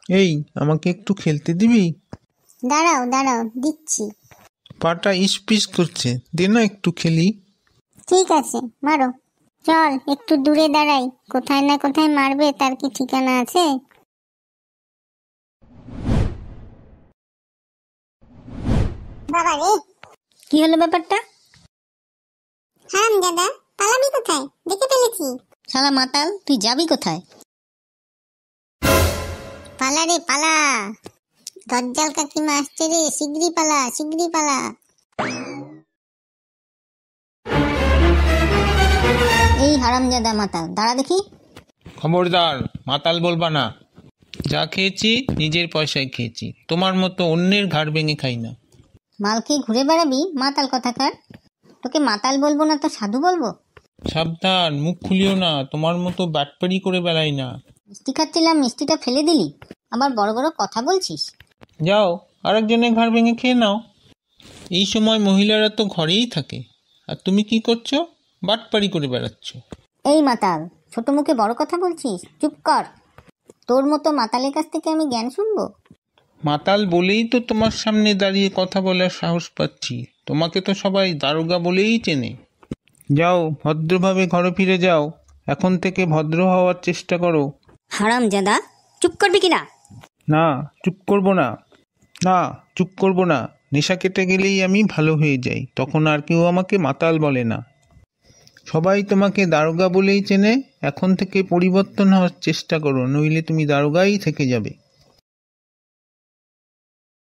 এই, আমাকে একটু খেলতে দিবি? দাঁড়াও দাঁড়াও, দিচ্ছি। পাটা ইসপিস করছে, দে না একটু খেলি। ঠিক আছে, মারো। চল একটু দূরে দাঁড়াই, কোথায় না কোথায় মারবে তার কি ঠিকানা আছে? বাবা রে, কি হলো ব্যাপারটা? হারামজাদা, পালাবি কোথায়? দেখে ফেলেছি। শালা মাতাল, তুই যাবি কোথায়? পালা রে পালা, দজ্জাল কাকিমা আসছে রে, শিগগিরই পালা, শিগগিরই পালা। এই হারামজাদা মাতাল, দাঁড়া দেখি। খবরদার, মাতাল বলবা না। যা খেয়েছি নিজের পয়সায় খেয়েছি, তোমার মতো অন্যের ঘাড় ভেঙে খাই না। মালকে ঘুরে বেড়াবি, মাতাল কথাকার। তোকে মাতাল বলবো না তো সাধু বলবো? সাবধান, মুখ খুলিও না, তোমার মতো ব্যাটপারি করে বেড়াই না। মিষ্টি খাচ্ছিলাম, মিষ্টিটা ফেলে দিলি, আবার বড় বড় কথা বলছিস। যাও, আরেকজনের ঘাড় ভেঙে খেয়ে নাও। এই সময় মহিলারা তো ঘরেই থাকে, আর তুমি কি করছো? বাটপারি করে বেড়াচ্ছ। এই মাতাল, ছোট মুখে বড় কথা বলছিস, চুপ কর। তোর মতো মাতালের কাছ থেকে আমি জ্ঞান শুনবো? মাতাল বলেই তো তোমার সামনে দাঁড়িয়ে কথা বলার সাহস পাচ্ছি। তোমাকে তো সবাই দারোগা বলেই চেনে। যাও, ভদ্রভাবে ঘরে ফিরে যাও। এখন থেকে ভদ্র হওয়ার চেষ্টা করো। হারামজাদা, চুপ করবি কিনা? না, চুপ করব না। না, চুপ করব না। নেশা কেটে গেলেই আমি ভালো হয়ে যাই, তখন আর কেউ আমাকে মাতাল বলে না। সবাই তোমাকে দারোগা বলেই চেনে। এখন থেকে পরিবর্তন হওয়ার চেষ্টা করো, নইলে তুমি দারোগাই থেকে যাবে।